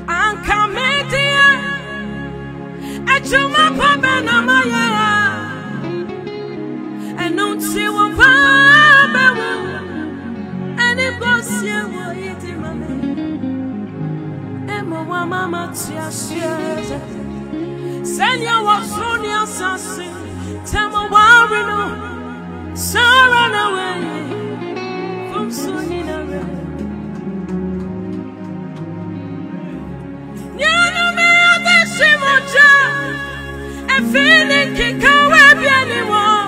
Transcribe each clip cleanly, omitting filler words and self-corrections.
Ankamedia Echuma Pabena Maya and don't see what Pabba and it was here what it is Emma Mama Tia Send your was on your sassy Tell me why we know Sarah away from Sunny feeling kick away anymore.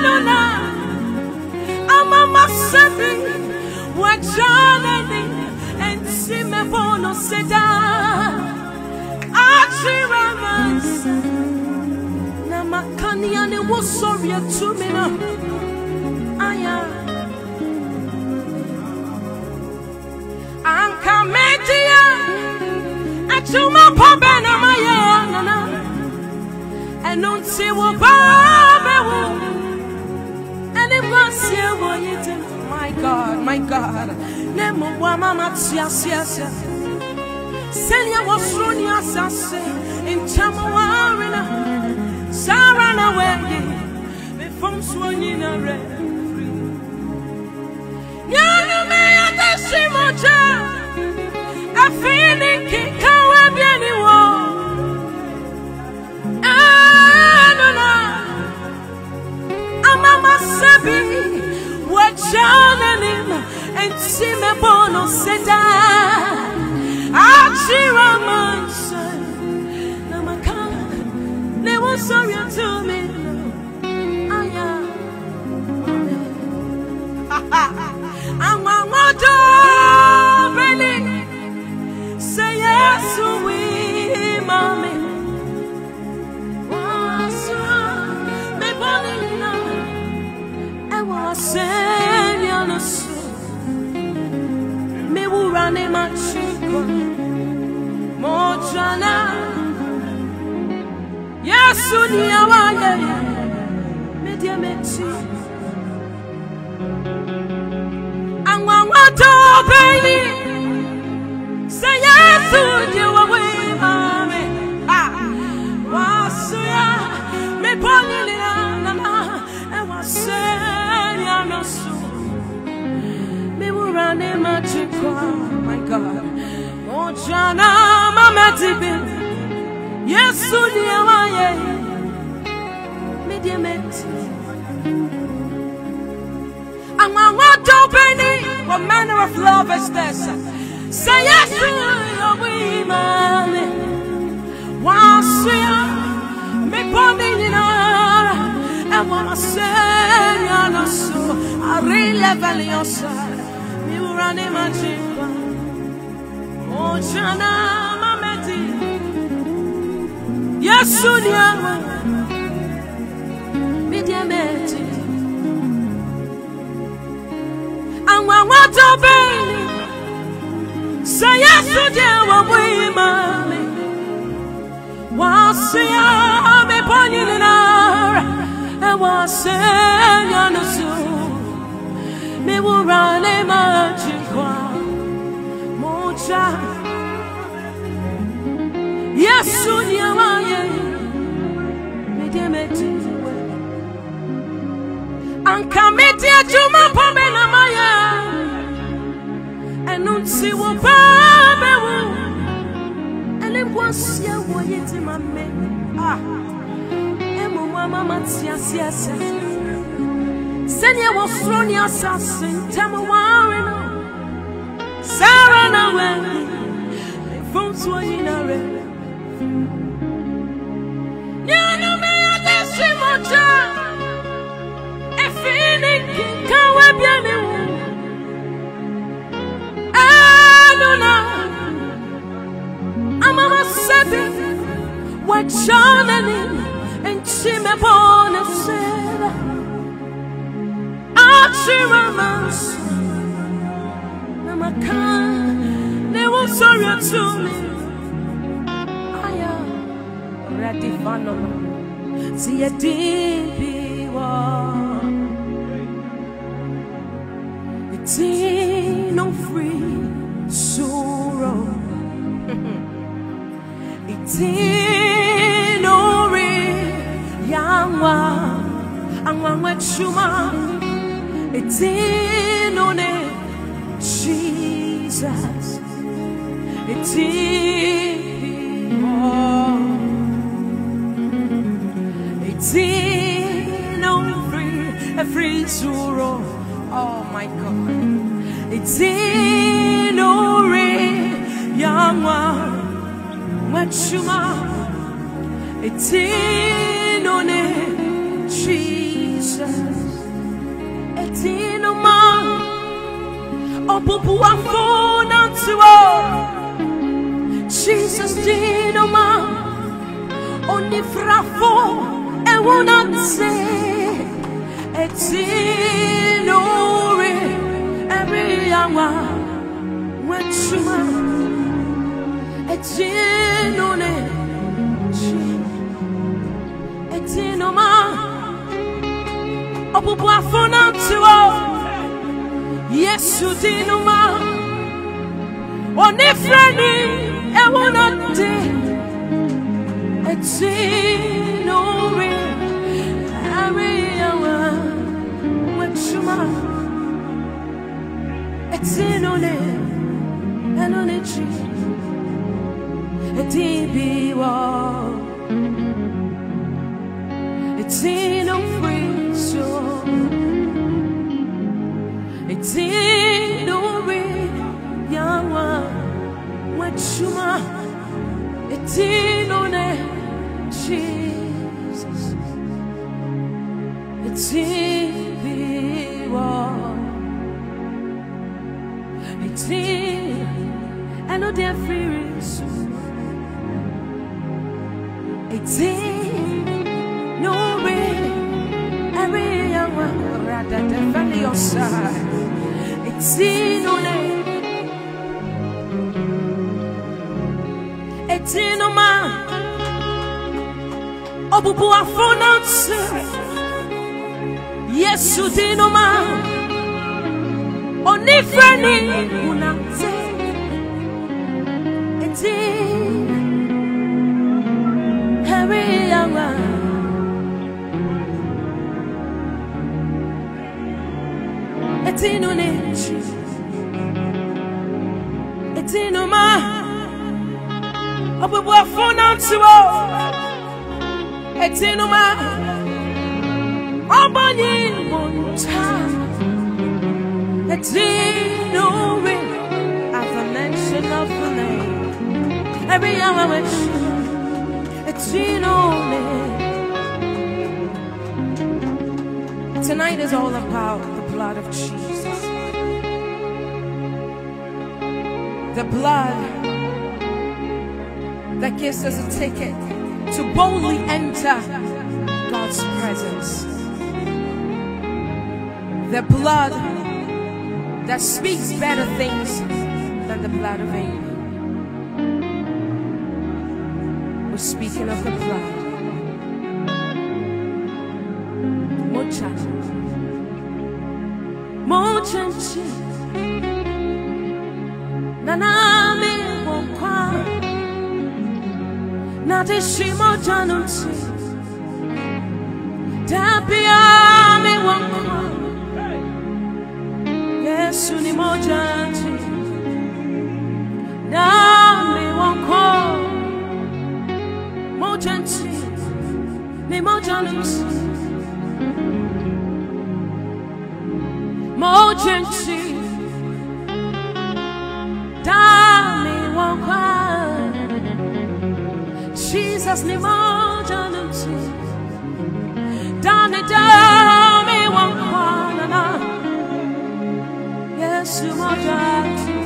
No, I'm a massively what Johnny and Simon Bono said. Namakani and it was sorry to me. I am coming to you. To my papa and my and don't see what Baba and it was here. My God, Nemo Mama yes. Send your was thrown your sassy in Chamawarina, Sarah away before swinging a red. Yana may at the Simoja, a feeling kick. What John and Simon Bono said, Achiramas, Namaka, they were sorry to me. I'm really say yes to we, mommy. Señalos, me burane machico, mojana. Yesu ni awaye, me diameti. Angwato beli, say Yesu ni awaye mame. Wasuya, me poni na na, e wasuya. My God, oh Jana, Mama Tibin, yes, Sudia, Mediament. And what Penny, what manner of love is this? Say yes to your women. Once me bombing in and what I say, I re-level your side. Running my chipa, oh Chana, Mameti, yes, Sunia, Mediameti, and what to be, say yes, Sunia, what we mammy, was me pointing in our, and was saying on the soul. Me will run a magic mocha. Yes, soon you are. Me dear Meti. And come to my Pamela Maya. And don't see what Baba will. And it was your way to my man. And Mama, yes. Send your was thrown your assassin, tell me why Sarah away, from swinging a red. You know me at the Simoja, a feeling can whip your new. I don't know, I'm a seven, what John and Simon Bono said. Achiramas, Namaka, they were sorry to me. I am ready for no. See a deep war. It's no free. suro itinori yangwa angwa chuma itinone Jesus free suro. Oh my God. It's in Yangwa Machuma. It's in Jesus. It's in Oma. Oh, Pupu Afona to Jesus Dinoma. Only Frafo and will not say. It's in every young one. It's in it's in Oma. Oh, Papa, for now to yes, you did no more. On if any, I will not take. It's in every young one. It's in and on it, it's in free soul. It's in young one. It's in Jesus. It's in it's in and no dear free it's in no way every young one rather defend your side. It's in no name. It's in no man. Oh, Bubu Afona. Yes, you did no man. Only friendly, it's in every young one. It's in no nature. It's in no man. Oh, we were phone out to all. It's in no man. Oh, Bonnie, one time. It's in no way, as a mention of the name. Every hour it's in only. Tonight is all about the blood of Jesus. The blood that gives us a ticket to boldly enter God's presence. The blood that speaks better things than the blood of Abel. We're speaking of the blood. Mochanchi Nanami Wokwa Nadishi Mojanunchi Tapiami Wokwa Suni mojanchi Nami Wokwa Mojanchi Ni mojanunchi Mojanchi Dami Wokwa Jesus ni mojanunchi Dami Wokwa Nana Yes, you mojanchi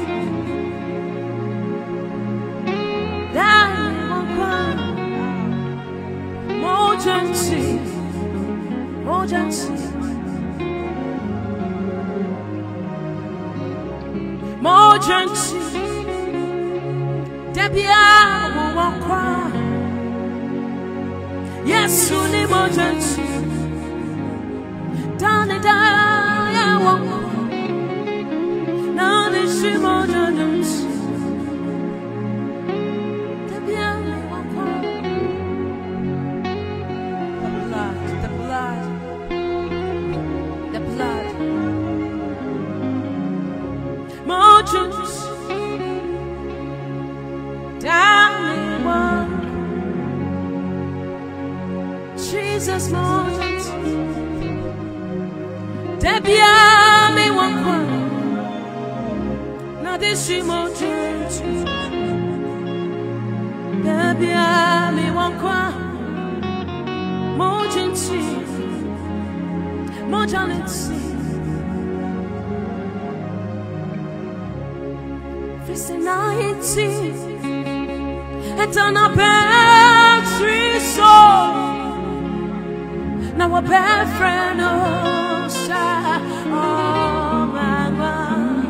Dami Wokwa Mojanchi Mojanchi Debia Wokwa Yes, you ni mojanchi Dani Wokwa Nani Shimojan Jesus mountains, Debia me one one. Now this she mountains, Debia me one one. Mountains, mountains. Vicinity, and on a battery so. Now a bad friend, oh, my God.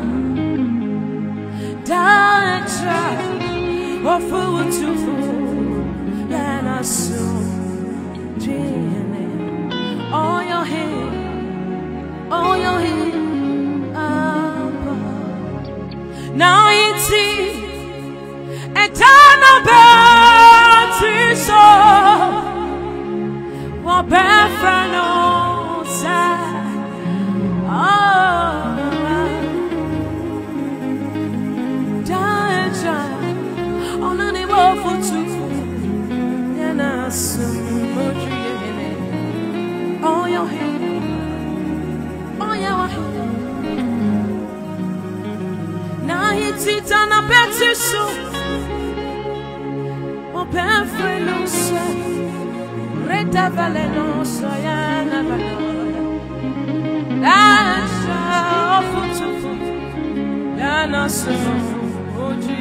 Director, or food to food, and I soon dreaming. All your hair, now you see, and turn about to so. What bad friend, oh, on any more for two, and I some oh, your head, oh, your head. Now it's it on a better so. What bad friend, oh, Reta valeno soyana valona. That's all for two. Yana so oji.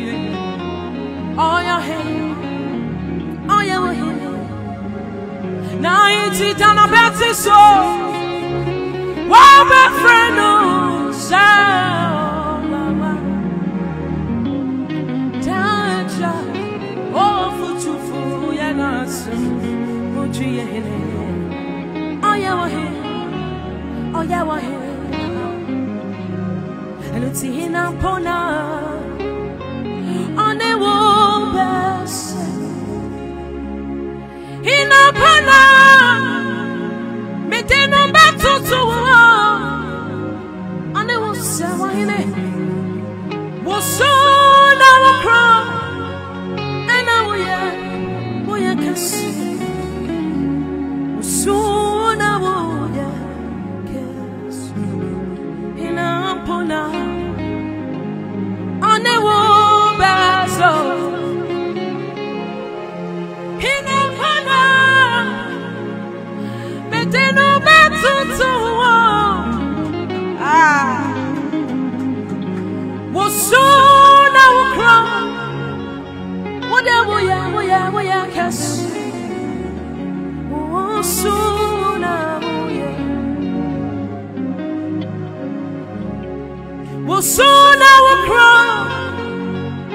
All your hair, all your hair. Now it's it on a better soul. What my friend knows, mama. Danger, all for two. Yana so. Oh yeah, and it's in a pona on a wall best in a pona, meeting on battle to on a wall, was so now a crown, and now we are kissing. Soon I would kiss in a pona on a wall basil in a pona, but they no battle to was soon I will cry. Whatever we are kiss. Soon I will soon I will cry.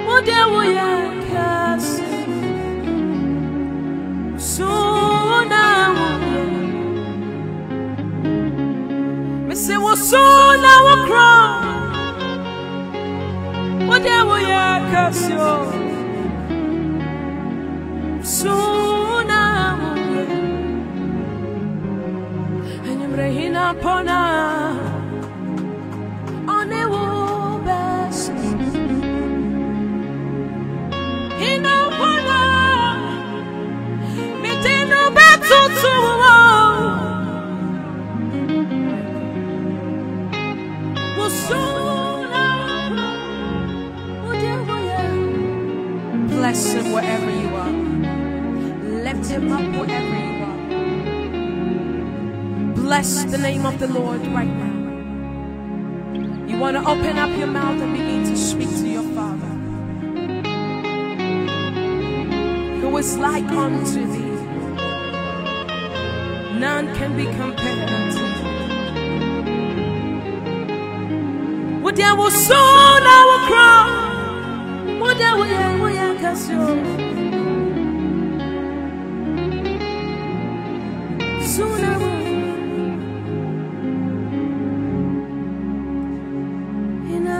What there will you cast? Soon I will. Me say well soon I will cry. What there will you cast? Soon I will. Hina pona on a wall best. Hina pona meeting no battle to bless him wherever you are. Lift him up wherever you are. Bless the name of the Lord right now. You want to open up your mouth and begin to speak to your Father, who is like unto thee. None can be compared to thee. What there was soon I will cry. What there will cast you. Soon I will. In a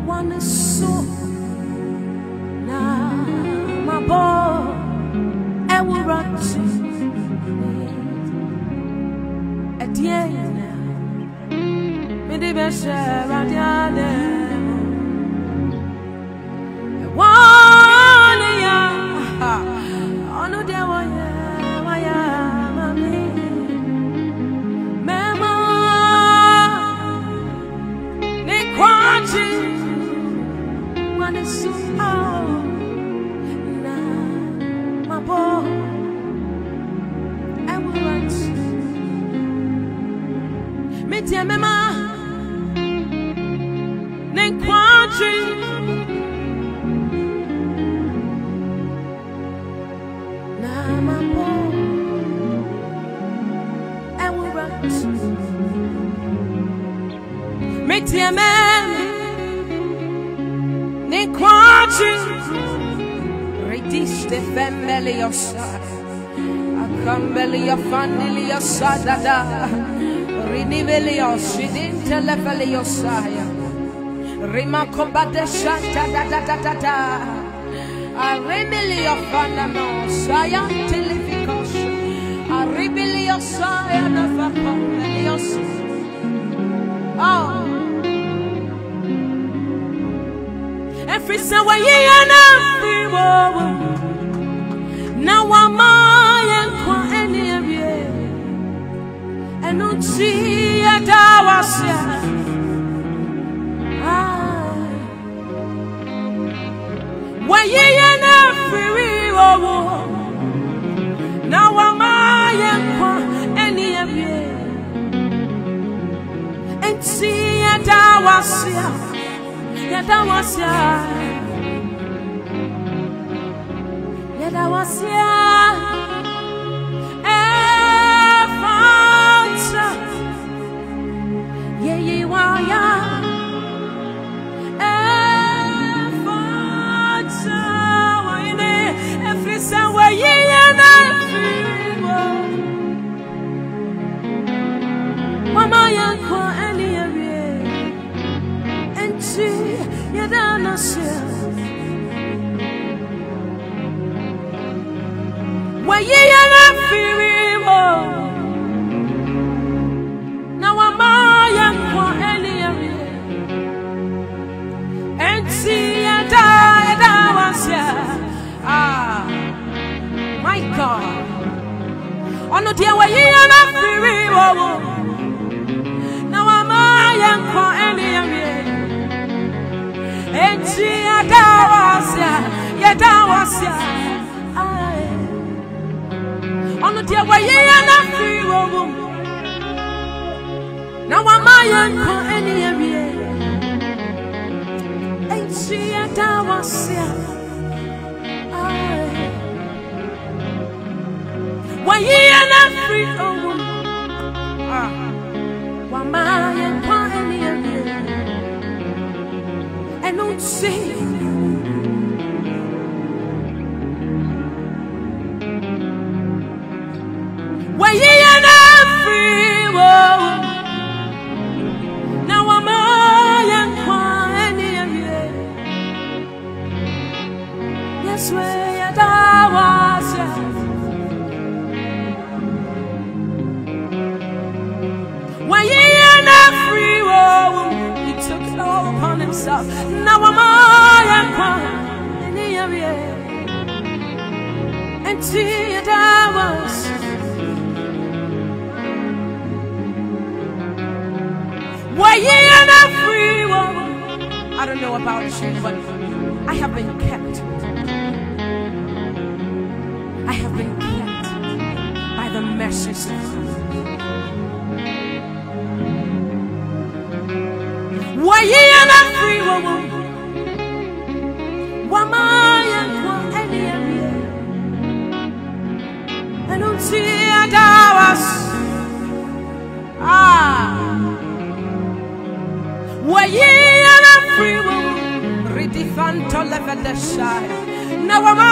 one is so na my boy I will run to at the end me the best around the one ya on the one ya mama mama ne kwaji one is so na my boy I will run to me tia mama ne kwaji na my boy I will run to me tia mama ne kwaji rediste family of Cambelia Fandilia Sadada Rinivelia Sidin Telefelio Saya Rima Combate Shanta da Arimelia Fanano Saya Teleficos Aribelia Saya Navapamelios. Oh, every Sawa and every woman. Now I'm and don't see a dawasia. Why ye and every now am I any of you and see a dawasia. Why ye and free now am I for any area and see and die was my God on the dear way and free now am I for any area and see and die was on the dear way and free now I'm for any area and see a dawasia. Why ye and free one man for any area and don't see. Why ye and free now I'm any of you. Yes, where that was. Why ye and free he took it all upon himself. Now I'm any of you. And see that was. Why ye and free I don't know about you, but I have been kept. I have been kept by the mercies of God. Why ye and free I don't see a dawas. Why ye and free redefine to live at the side. Now am I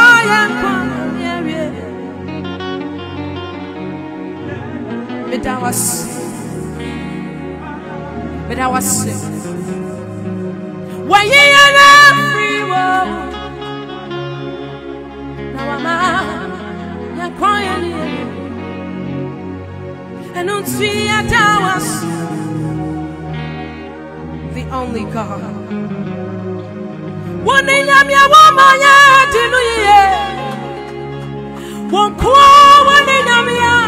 But I was sick. When you are free, now I'm crying. And don't see that I was the only God. One day I'm your woman, one call, one day I'm your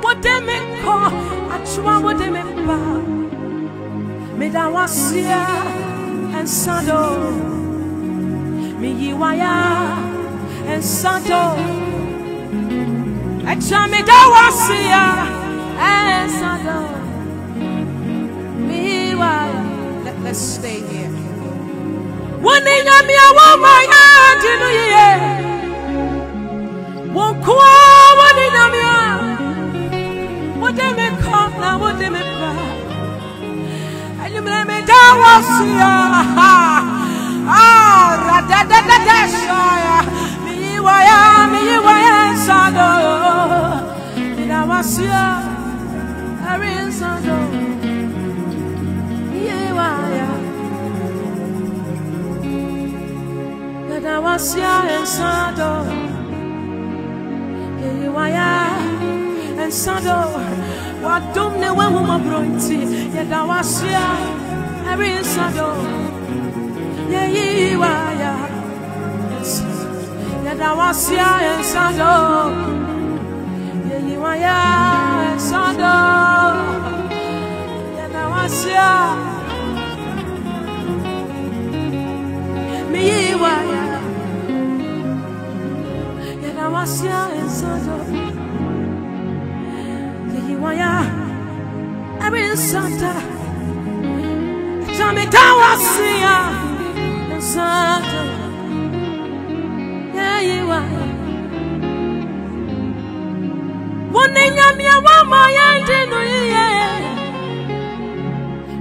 what they make call, I try what they make about. Me that was here and Sando, me Yiwaya and Sando. I try me that was here and Sando, me Yiwaya. Let's stay here. One day I'm your woman, one call, one day I'm your what they may come now, what they may cry. And you blame me, that was here. Me, why, Sando. That was here. I really Sando. That was here and Sando. And Sando, what don't know when woman brought it, yet I was here, every Sando, yeah, yet I was here and Sando, yeah, and Sando, yet I was here, me, yet I was here and Sando. Every Santa, tell me that was here, Santa. Yeah, you are. One day, I'm your mama, I didn't know you.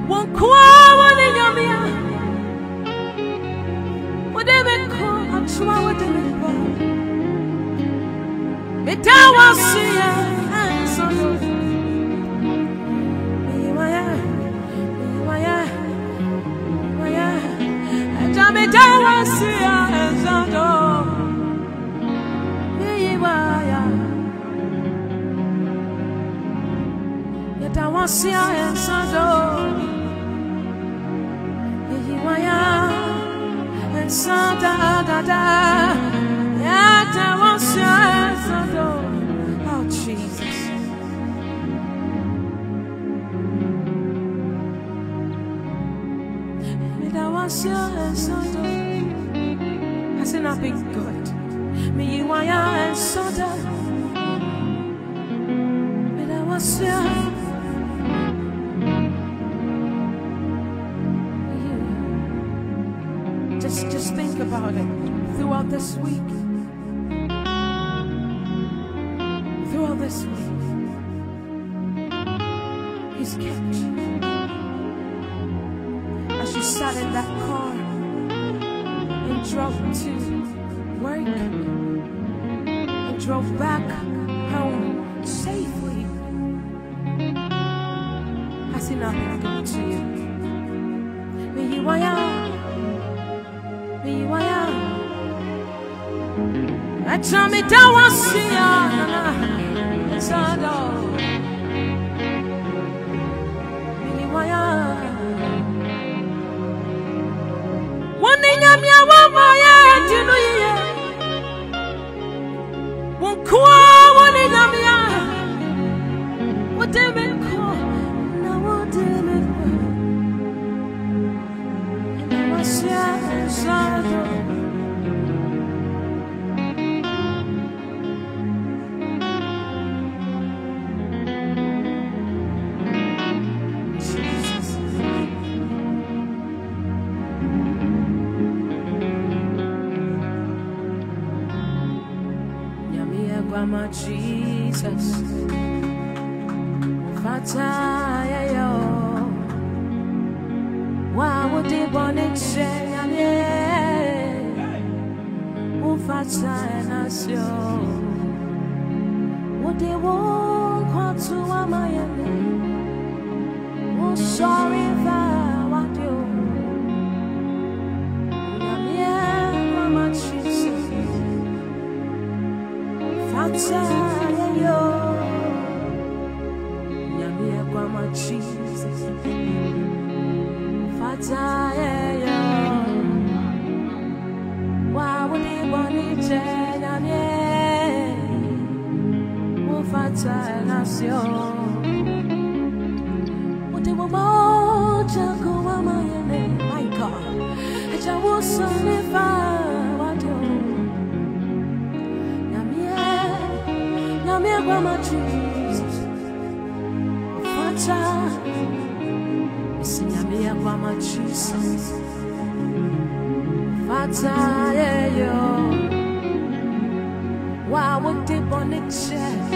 One call, one day, I'm here. Whatever call, I'm sure what they will call. Me that was here, Santa. Me that was here and Sando. Yet I was here and Sando. And Santa da. Yet I was here and Sando. Oh Jesus. Has it not been good? Me, Yiwaya and Sando. And I was here. Just think about it throughout this week. Throughout this week, He's kept you. As you sat in that car and drove to work and drove back home safely, has He not been good to you? Me, Yiwaya, I tell me that was here, Sando. Me, Yiwaya. One day I'm your woman, you know you. One call, one day I'm your. What they may call, now what they may call. And I was here and Sando. My Jesus, Fataya yo, why would they want it? Fataya nasyo, would they walk to a Miami? sorry if I want you. Mama Jesus, Fata yo. Mama Jesus, Fata yo. Why would he want to change me? Fata nasio. What they were more Jago my God. I just was so what you. Namie, Mama Jesus. Fata. Namie, Mama Jesus. Fata yo. Why would they want to change?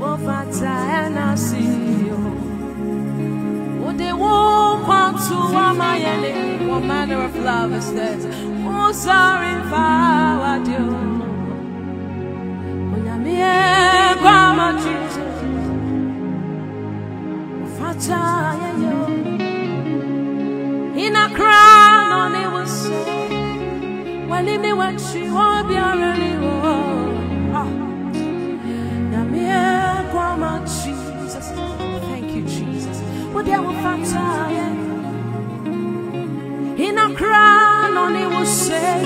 Oh, Fata and I see you. Would they walk on to my enemy? What manner of love is this? Oh, sorry if I would do. When I'm here, Grandma Jesus. Fata, you. In a crown, on it was so. When they went, she won't be already. Jesus, thank you, Jesus. But there will Fata in a crown on it will say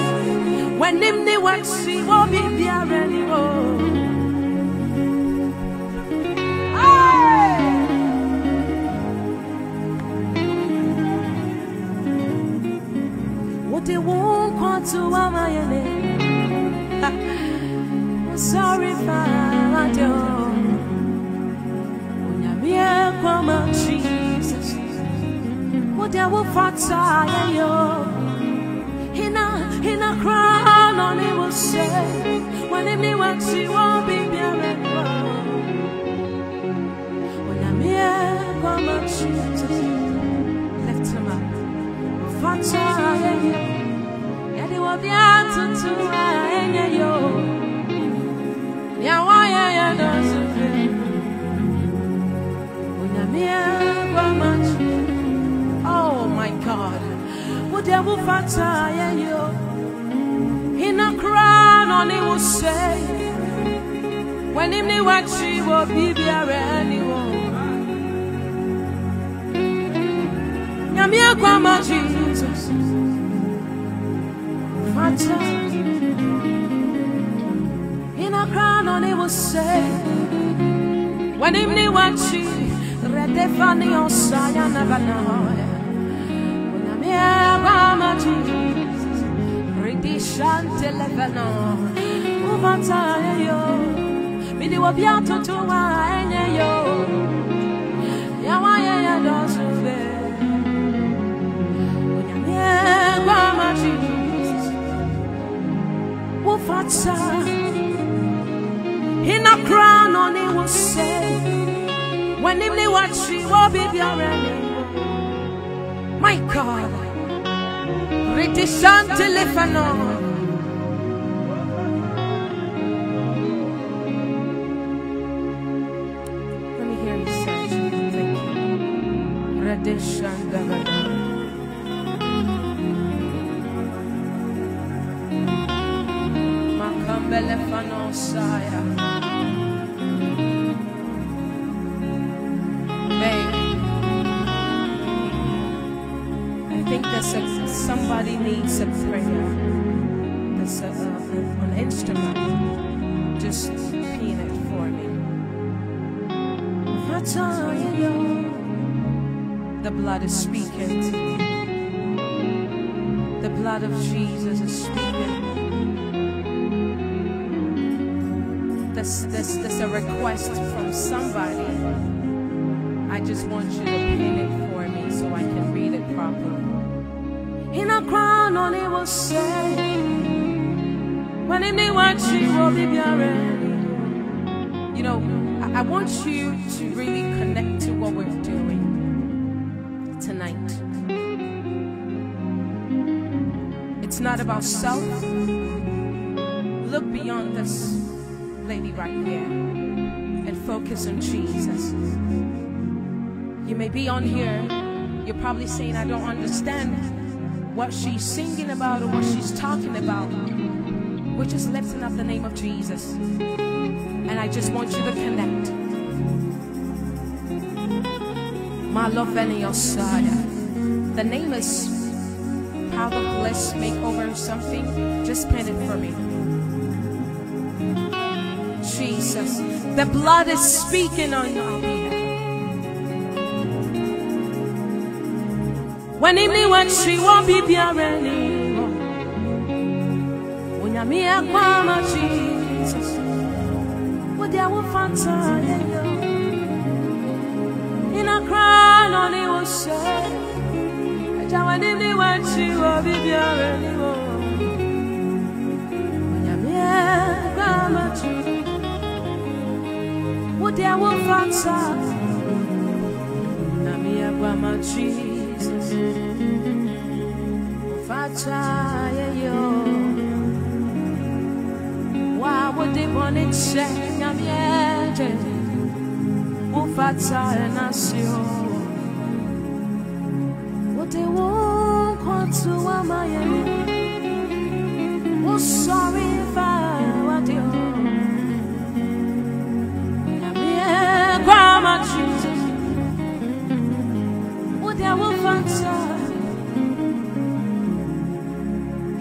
when him they went see won't be there anymore. What they won't come to my name. Sorry, Father. Mama Jesus, what they will Fata yo. In a crown on it will say when they went she won't be there anymore. When I'm here, Mama Jesus, lift him up. Fata yo, yeah they will be out to yo. Yeah, why yeah doesn't feel. Oh my God, what they will Fata yo. In a crown on it will say when him they watch she will be there anymore. Yamia Grandma Jesus, Fata. In a crown on it will say when him they watch she Redefani on Saya Navanoya. When I'm here, Mama Jesus, Redishan Televano, Uvatayo, Midi Wabiato to Wayo, Yawaya doesn't fail. When I'm here, Mama Jesus, Ufata, in a crown on it will say. When him they watch she will be there anymore. My God, Redishan Telefano. Let me hear you say it. Thank you. Redishan Telefano. Makambelefano Saya. I think somebody needs a prayer. There's an instrument. Just pin it for me. The blood is speaking. The blood of Jesus is speaking. There's a request from somebody. I just want you to pin it for me so I can read it properly. In a crown on it will say when in the watch she will be ready. You know, I want you to really connect to what we're doing tonight. It's not about self. Look beyond this lady right here and focus on Jesus. You may be on here, you're probably saying, I don't understand what she's singing about or what she's talking about. We're just lifting up the name of Jesus. And I just want you to connect. The name is Power of Bliss Makeover something. Just pen it for me. Jesus. The blood is speaking on your behalf. When he knew what she won't be anymore. When you're me, Mama Jesus. What they will find in a crown on it was said. When he knew what she won't be anymore. When you're me, Mama Jesus. What they will find Mama Jesus. Yo. Why would they want it saying I'm yet? Ufata and Asio. What they won't want to my oh, sorry if I want you. Grandma Jesus. What they won't want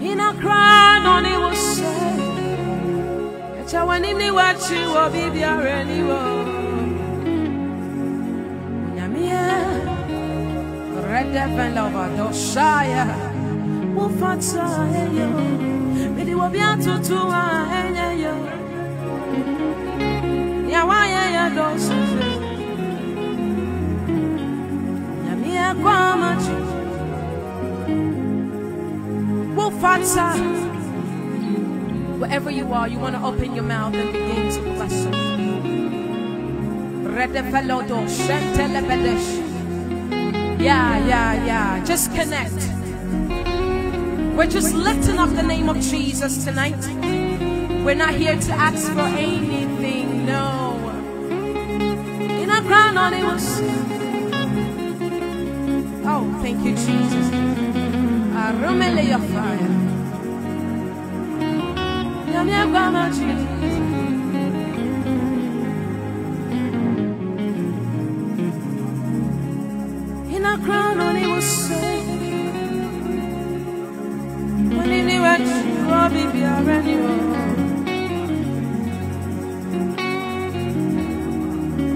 in a crown on it was said. It's a one in the watch you will be there anymore. Yamia, red devil over Doshaya, Wufata, yo, but it will be out to yo. Yawaya, those Yamia, Grandma. Wherever you are, you want to open your mouth and begin to bless him. Yeah. Just connect. We're just lifting up the name of Jesus tonight. We're not here to ask for anything, no. In our crown on it was. Oh, thank you, Jesus. Rumele your fire. Yamia Grandma Jesus. In a crown on it was said. When he knew what you will be anymore.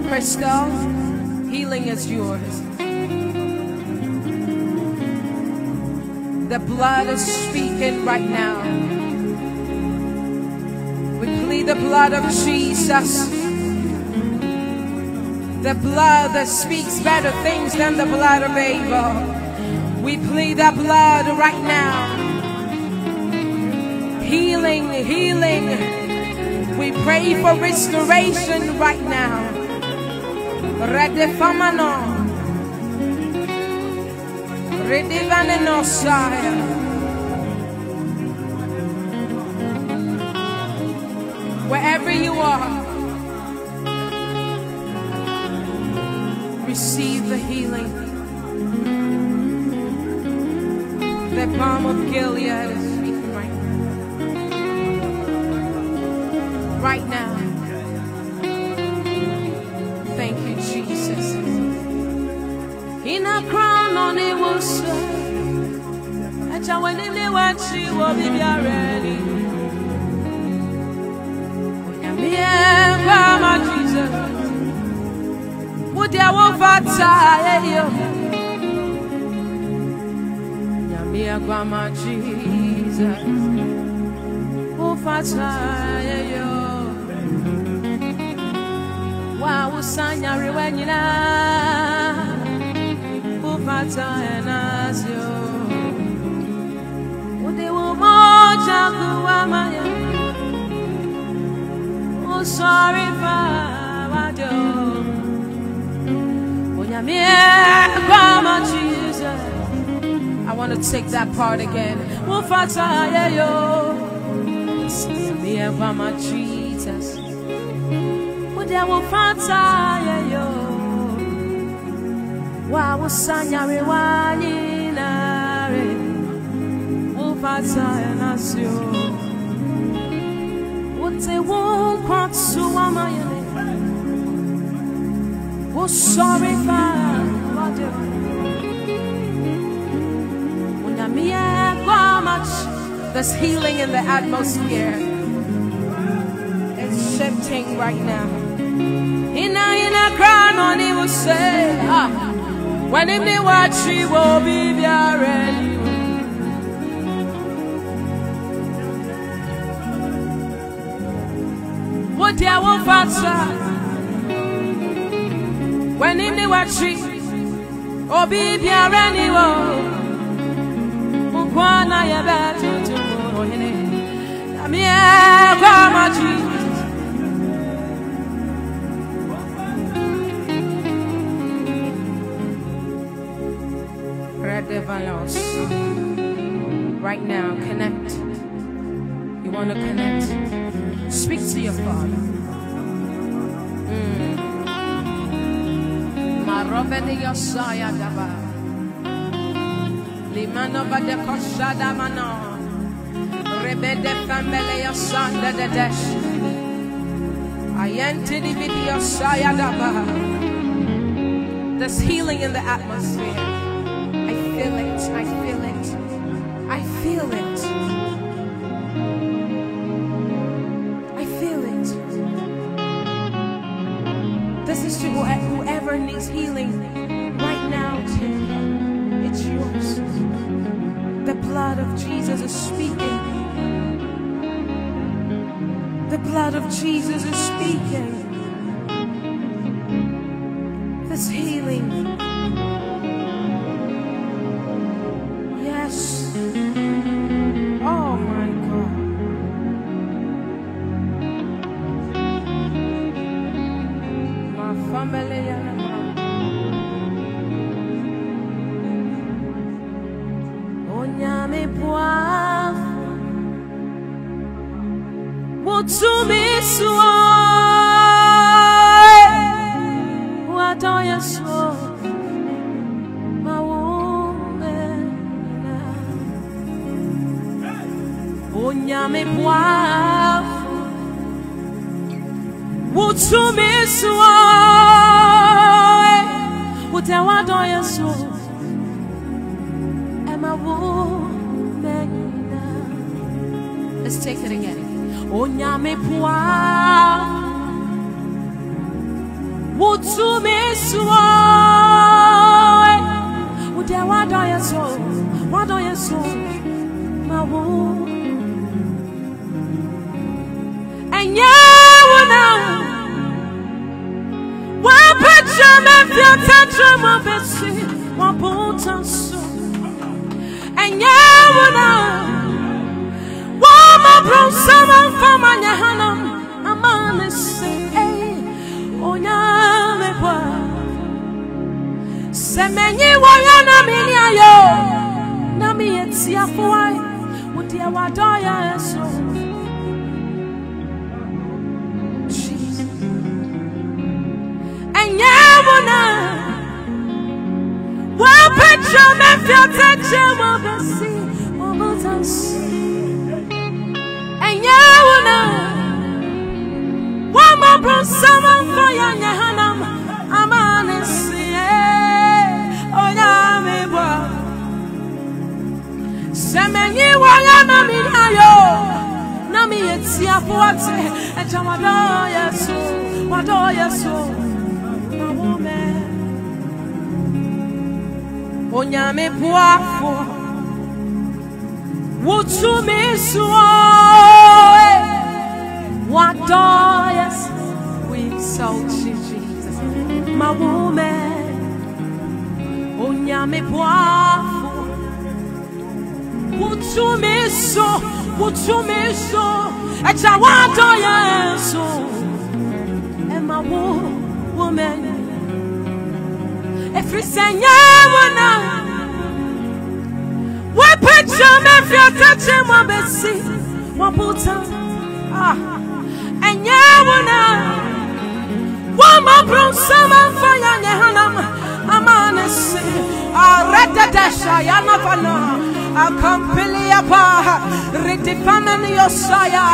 Crystal, healing is yours. The blood is speaking right now. We plead the blood of Jesus. The blood that speaks better things than the blood of Abel. We plead that blood right now. Healing. We pray for restoration right now. Redefamano. Wherever you are, receive the healing. The balm of Gilead is speaking right now. Thank you, Jesus. In a crown on it will serve. And when they want she will be ready. Grandma Jesus. Would you want Grandma Jesus. Wow, Sanya Riwenina. Oh, sorry, Father. Grandma Jesus. I want to take that part again. Grandma Jesus. wa usanyare waninare upata enasio wote wonkwatsu wamayele wo sorry for there's healing in the atmosphere. It's shifting right now. In a crown on he will say, when him they watch he will be ready. What they will faster. When him they watch he will be ready. Kwana ya betu tumo hine Namie kwa maji Red Devalos. Right now, connect. You want to connect? Speak to your Father. Marobeni Yosaya Daba Limano Bade Koshada Mano Rebede Family Yosanda de Desh Ayenti di Video Saya Daba. There's healing in the atmosphere. I feel it. I feel it. I feel it. I feel it. This is to whoever needs healing right now. It's yours. The blood of Jesus is speaking. The blood of Jesus is speaking. This healing. Yes. Oh my God. My family. Onyame poa. Wotumi suo. Watoya suo. Onyame poa Wotumi suo Wotewa doya suo Ema wo menina. Let's take it again. Onyame poa Wotumi suo Wotewa doya suo Wadoya suo Ma wo Onyame poafo Wotumi suo Wadoyas. We exalt you, Jesus. My woman Onyame poafo Wotumi so Echa wadoyas. And my woman If you say yeah, what picture me if you touch him, what be see, what put on, and yeah, one more brown summer fire, I'm manes Aredadesha Yanavana Acampilia Pa Redifamani Yosaya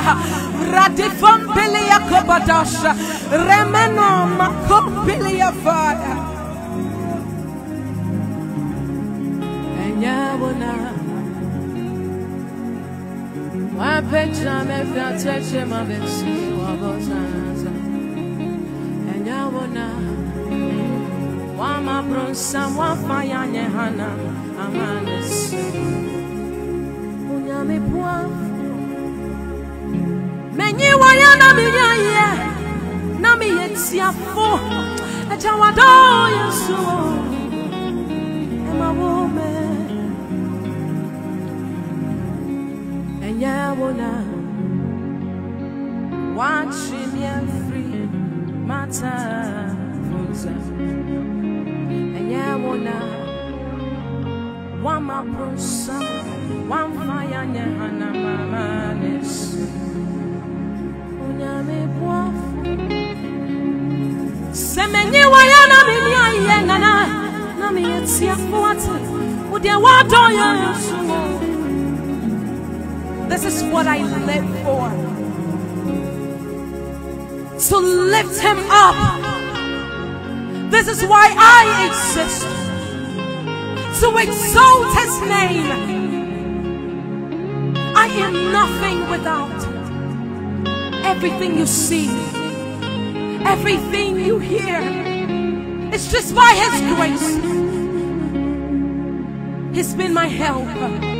Radifampilia Kobadasha Remeno Macompilia Fire and Yawona Wapechame Fiateche Mavesi Wabosanza and Yawona Wama Bronsa Wafayane Hana Amanes Unyame Pua Many Wayana Minya Nami Yetia Fo Atawado Yasu Emma woman and Yawona watching you free matter and Yawona one my person one fire Hana Mamanes Unyame Boafu Semeni Wayana Minya Nana Nami Yetia Fuati Udia Wado Yasu. This is what I live for. To lift him up. This is why I exist. To exalt his name. I am nothing without everything you see, everything you hear. It's just by his grace. He's been my helper.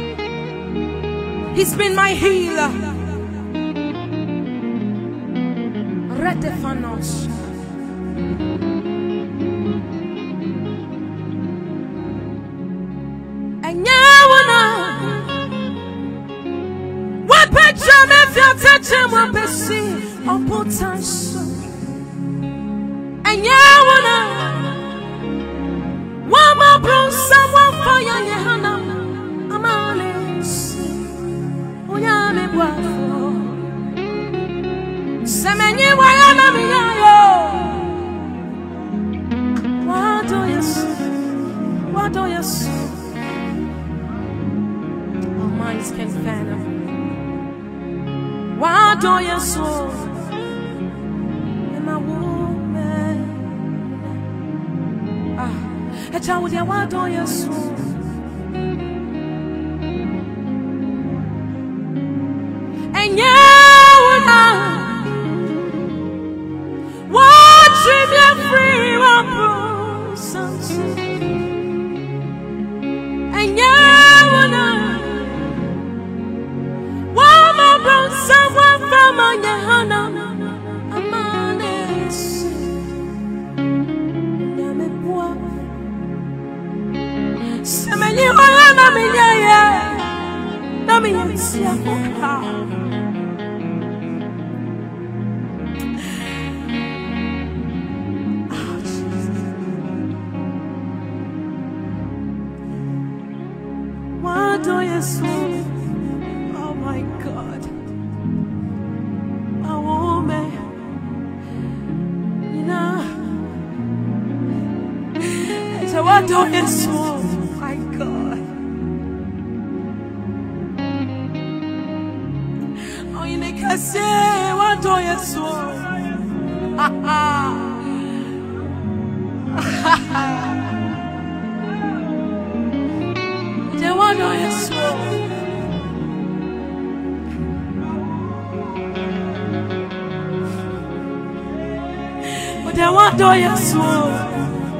He's been my healer. Redefanos. And Yawona, what picture me if you touch him, what be see or potential. And Yawona, one more bro, someone for your Hana, Amalis. Unyame Boafu Semeni Wayana Miyayo Wado Yesu Our minds can fathom Wado Yesu Emma woman Echa wudia Wado Yesu and Yawona watching you free one person and Yawona Wama brought someone from on your Hana Amanes Yame Pua Semeni Wayana Minya Nami Yetia Fuka Oh my God. A woman. You know. It's a wado Yesu. My God. Oh, you need to say wado Yesu. Ha ha. Ha ha. Wado Yesu. Wado Yesu.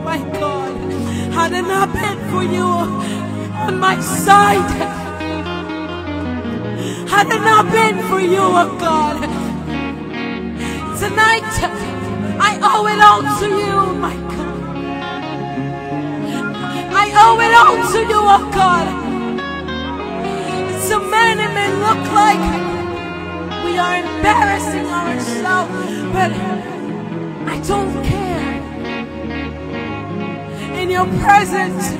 My God, had it not been for you on my side, had it not been for you, oh God, tonight I owe it all to you, my God. I owe it all to you, oh God. So many may look like we are embarrassing ourselves, but I don't care. In your presence,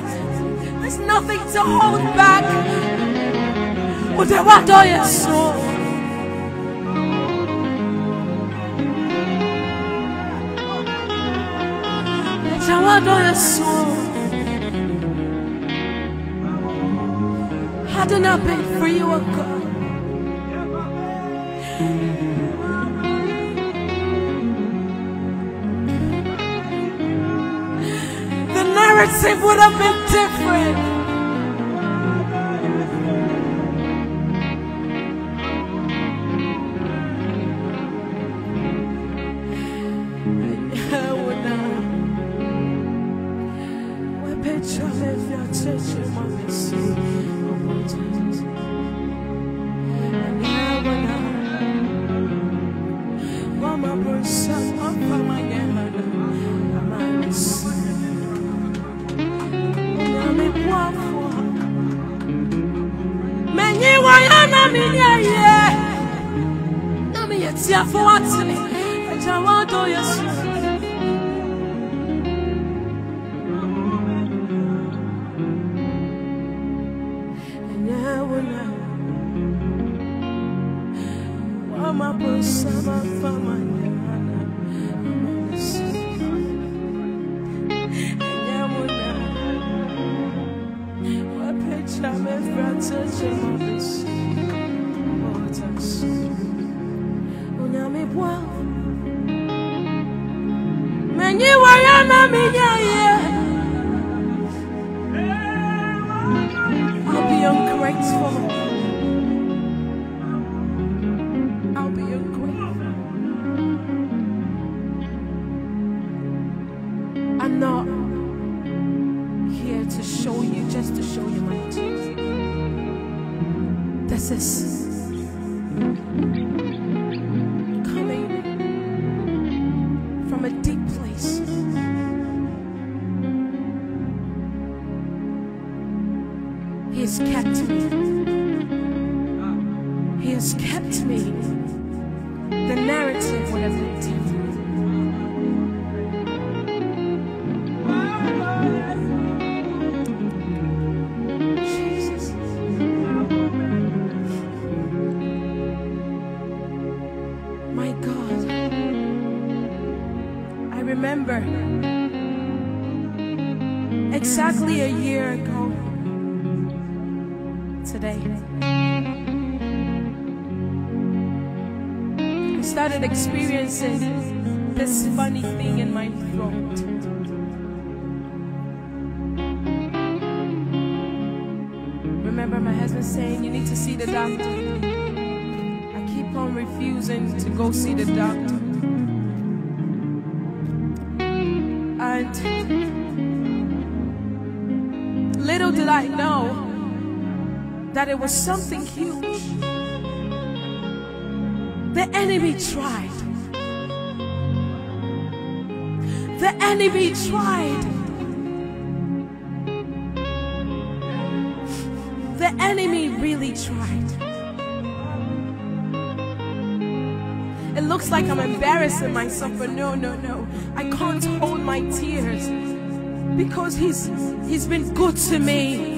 there's nothing to hold back. Wado Yesu. Wado Yesu. had it not been for you, oh God, the narrative would have been different. For what's in it, I want to yes. And now when I'm up on summer for my I'll be ungrateful. I'll be ungrateful. I'm not here to show you, just to show you my tears. This is coming from a deep place. He has kept me. He has kept me. The narrative would have been different. Jesus. My God. I remember exactly a year ago today, I started experiencing this funny thing in my throat. Remember my husband saying, you need to see the doctor. I keep on refusing to go see the doctor. And little did I know that it was something huge. The enemy tried. The enemy tried. The enemy really tried. It looks like I'm embarrassing myself, but no. I can't hold my tears because he's been good to me.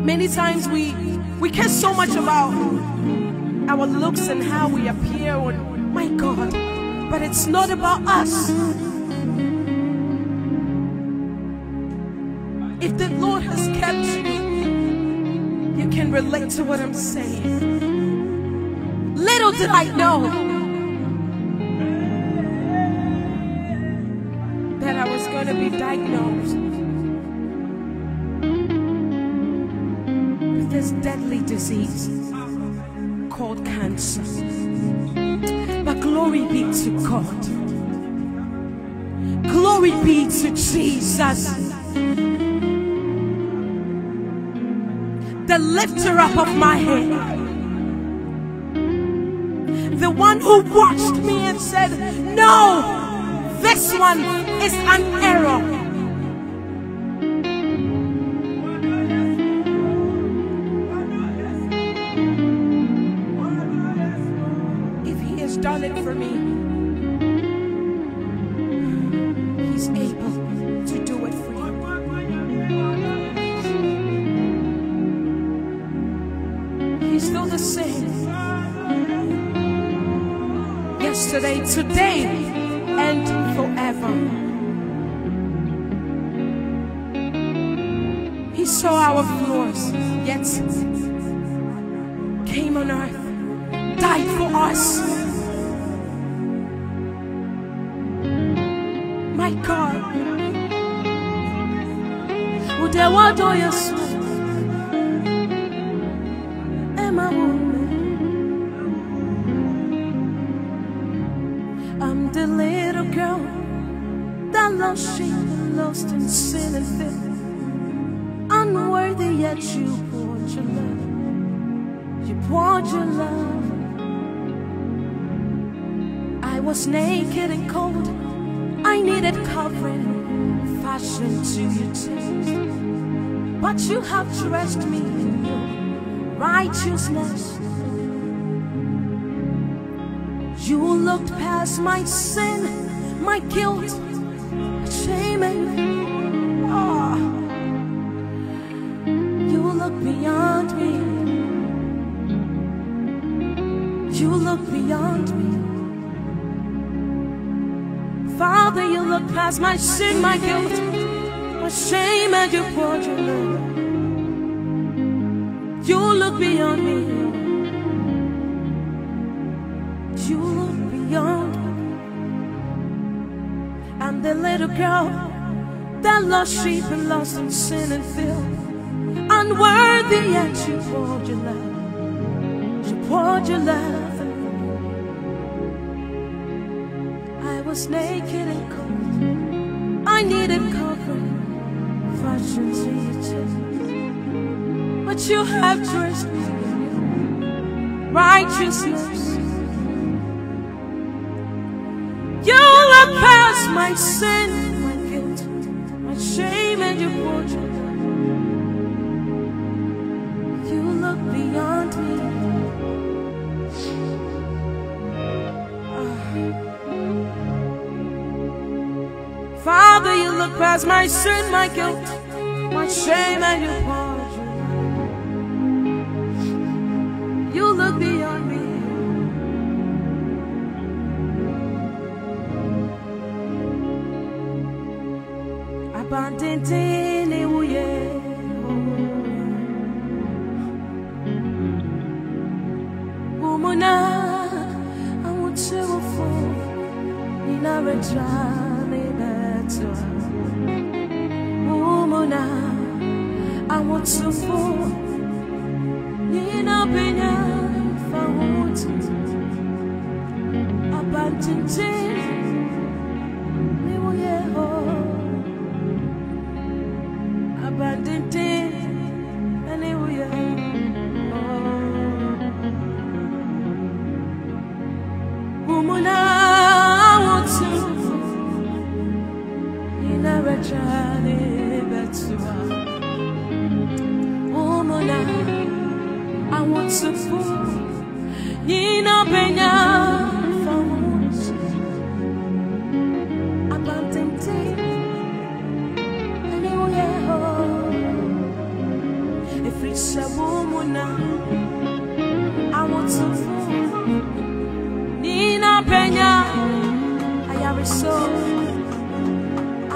Many times we care so much about our looks and how we appear, and my God, but it's not about us. If the Lord has kept you, you can relate to what I'm saying. Little did I know that I was going to be diagnosed this deadly disease called cancer. But glory be to God. Glory be to Jesus, the lifter up of my head, the one who watched me and said, no, this one is an error. Done it for me. He's able to do it for you. He's still the same. Yesterday, today, and forever. He saw our flaws, yet came on earth, died for us. My God, would there want to yes, Emma woman. I'm the little girl that lost sheep and lost in sin and filth. Unworthy, yet you poured your love. You poured your love. I was naked and cold. I needed covering, fashioned to your taste. But you have dressed me in your righteousness. You looked past my sin, my guilt, my shame, and you look beyond me. You look beyond me. Father, you look past my sin, my guilt, my shame, and you poured your love. You look beyond me. You look beyond me. I'm the little girl that lost sheep and lost in sin and filth. Unworthy, yet you poured your love. You poured your love. I was naked and cold. I needed covering, fashioned to your chest. But you have dressed me in righteousness. You look past my sin, my guilt, my shame, and you poured your love. You look beyond me. Father, you look past my sin, my guilt, my shame, and you poured your love. You look beyond me. Abandoned in a way. Woman, I want to fall in a retreat. Woman, I want to fall in a opinion for what abandoned me abandoned anywhere. Woman, I want to I want to fall in a penya for once. Abandoned anywhere. If it's a woman, I want to fall in a penya. I have a soul.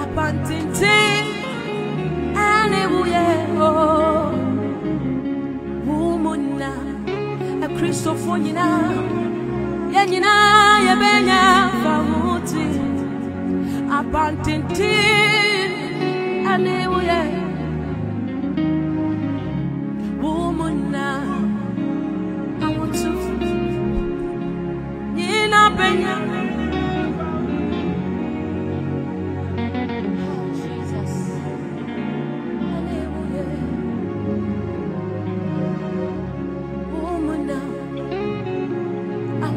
Abandoned anywhere. Christopher, Yanina, Yabenya, Famuti, abandoned anywhere. Woman, I want to Yina Benya. Jesus, anywhere.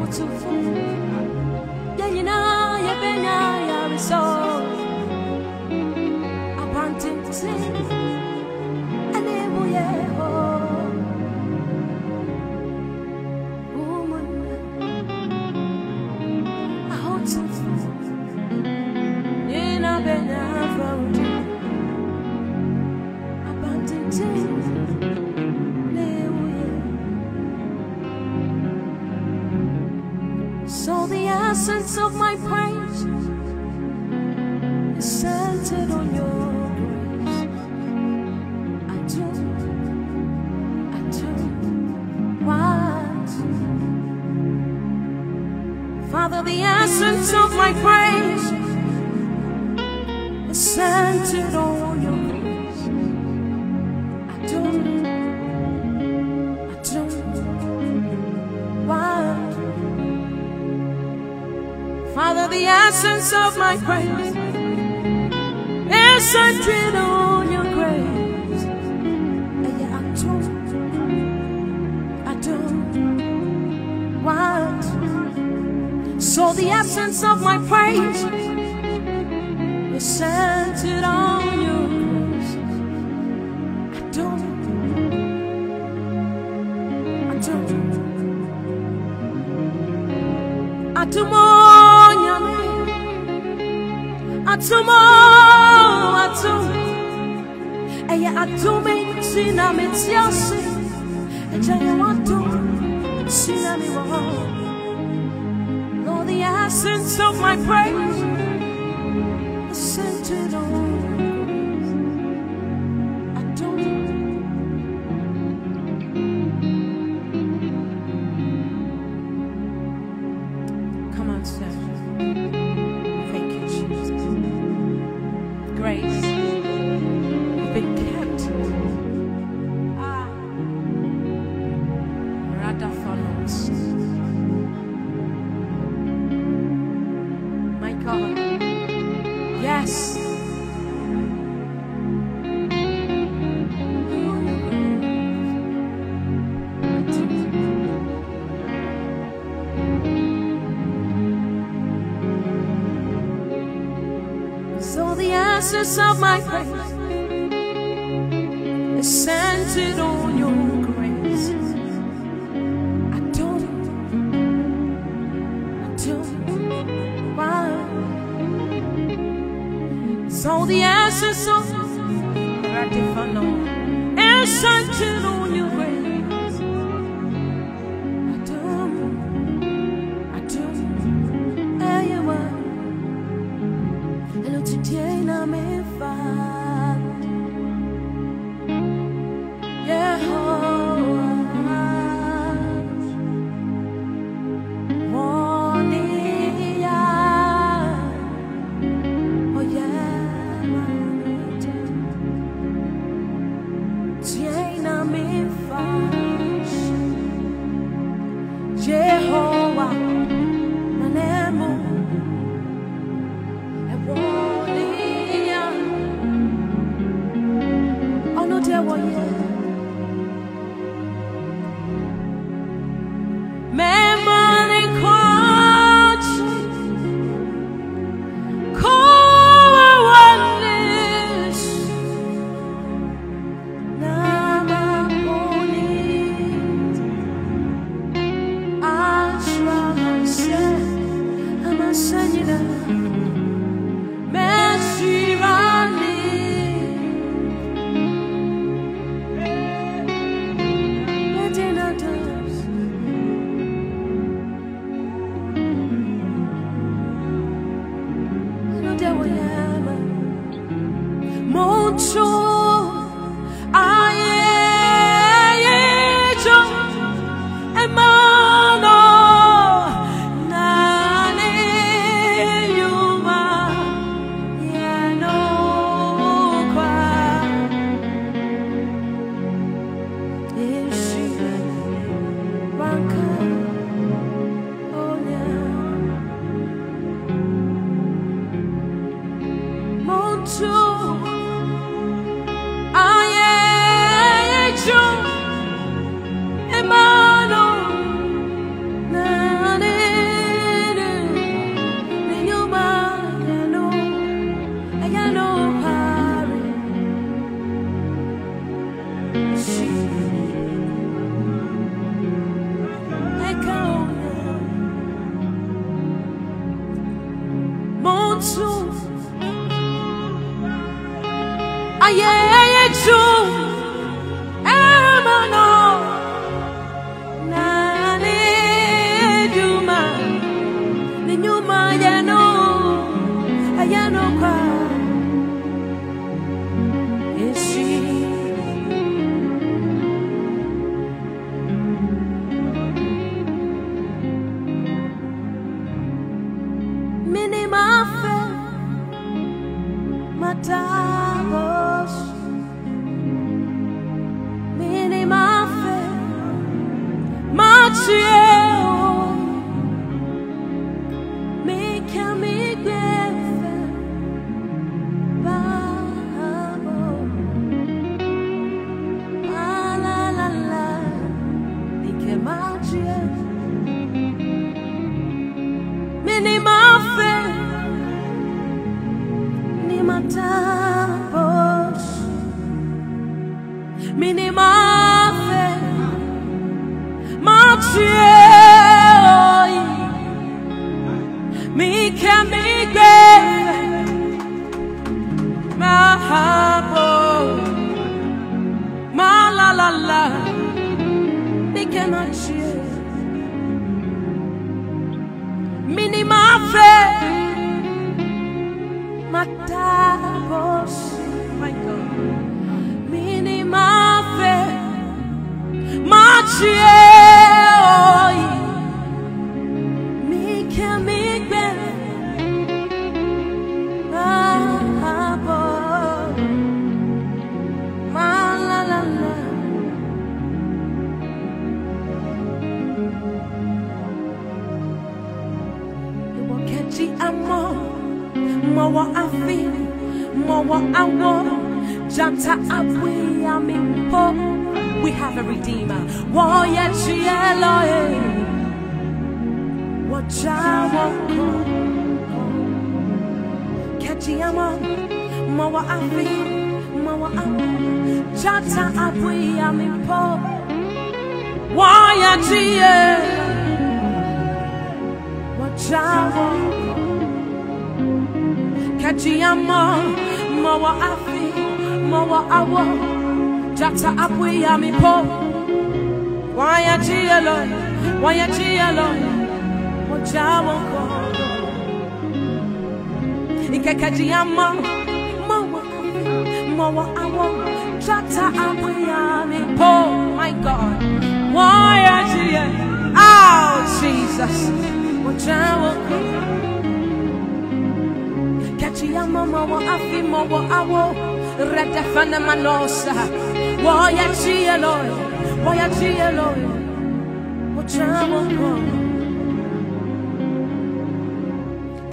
To fall, then you know you been your resolve. Abandoned sin, and woman, I want to fall. You know, been abandoned sin. So the essence of my praise is centered on your grace. I the essence of my praise is centered on your grace. I don't want. Father, the essence of my praise is centered on your grace. And yeah, I don't want. So the essence of my praise is centered on your grace. I don't. Lord, the essence of my praise is centered on I don't. Come on, sir. Thank you, Jesus. Grace, you've been kept. Rather follows. My God. Yes. So the essence of my praise is centered on your grace. I don't want. So the essence of is centered on your grace. I don't. And today now me find Yehovah morning, oh yeah, today now me find Jehovah manemo. We have a Redeemer. Jata apwe ya mi po, waya jielo, wajawo ko. Ikekaji yama, mawa awo, jata apwe ya mi po. My God, waya jielo, oh Jesus, wajawo ko. Kaji yama mawa afi mawa awo. Redefana manosa, waya jielo, wajawo ko.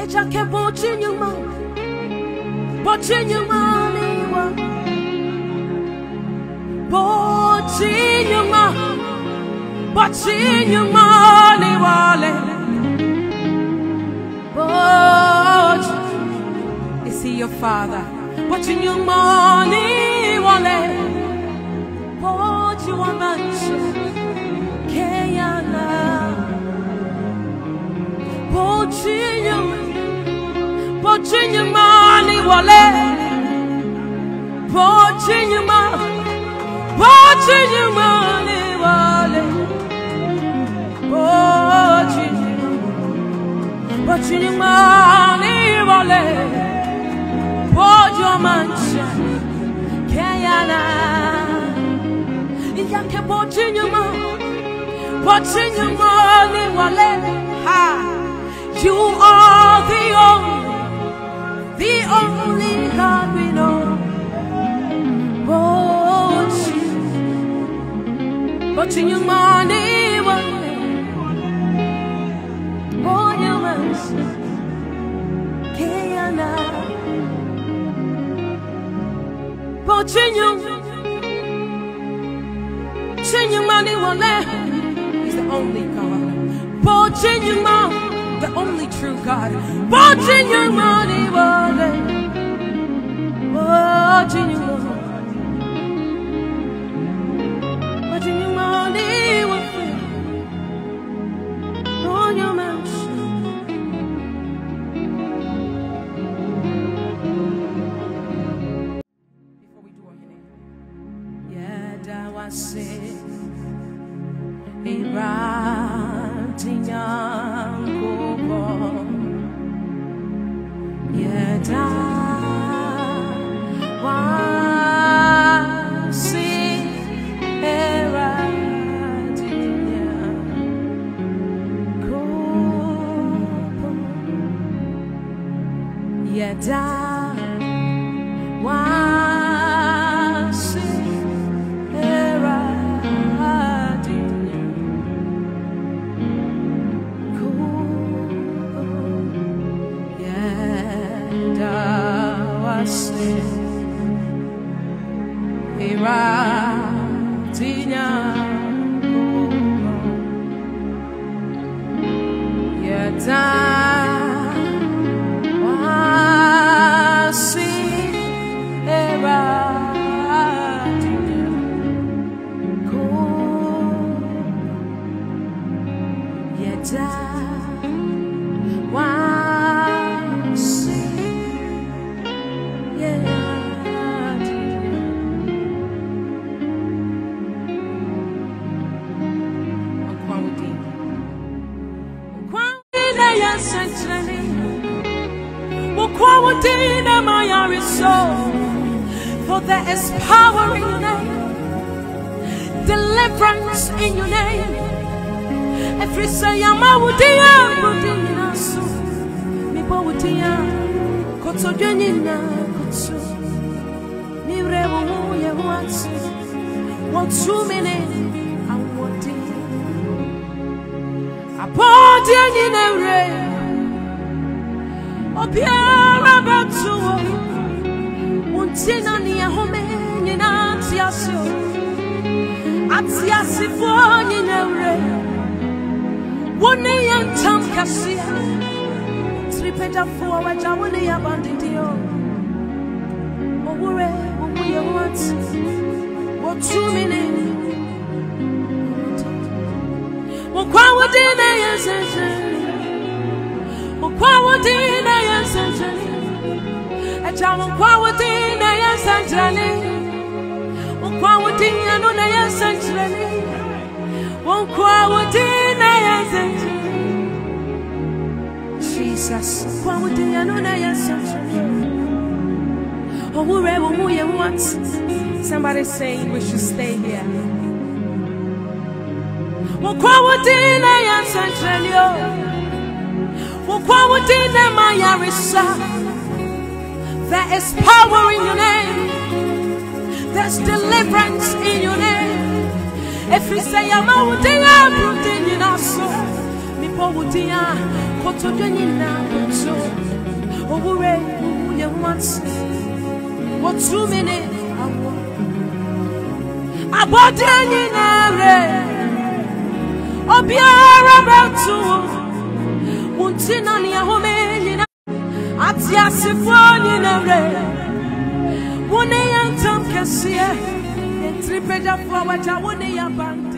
Eja ke bochinyuma niwa, bochinyuma niwale. Is he your father? Watching your money, wale. What you want, Kayana. Watching your money, wale. Watching your money, wale. Watching your money, wale. Your mansion, Kayana. Yake watching your money, wale. You are the only God we know. Watching your money, wale. Your mansion, Kayana. He's the only God. The only true God. For there is power in your name. deliverance in your name. Every say Yama Wudia, Budina, so Mipo Wudia, Koto Janina, Koto Mirevo, ya what 2 minutes, I want it. A party in a rain. Obiara batu untina ni ahome ni na tiasio atiasifo ni neure woni yantam kasia tripeda fo waja woni yabandidio owure omuye wat what 2 minutes wokwa wodina yesense Quawadina Yansajani, a Jaman Quawadina Yansajani, Quawadina no Yansajani, one Quawadina Yansajani. Jesus, Quawadina no Yansajani. Oh, whoever we want, somebody saying we should stay here. Quawadina Yansajani. There is power in your name. There's deliverance in your name. If we say I'm out there, I'm in our soul. Me powudia, koto jenina koto. Owure you want what 2 minutes? Abodjenina re. Obiara batu. Untina ni ahome ni na atia sifoni na re wone yantam kese entripeja fwa waja wone ya band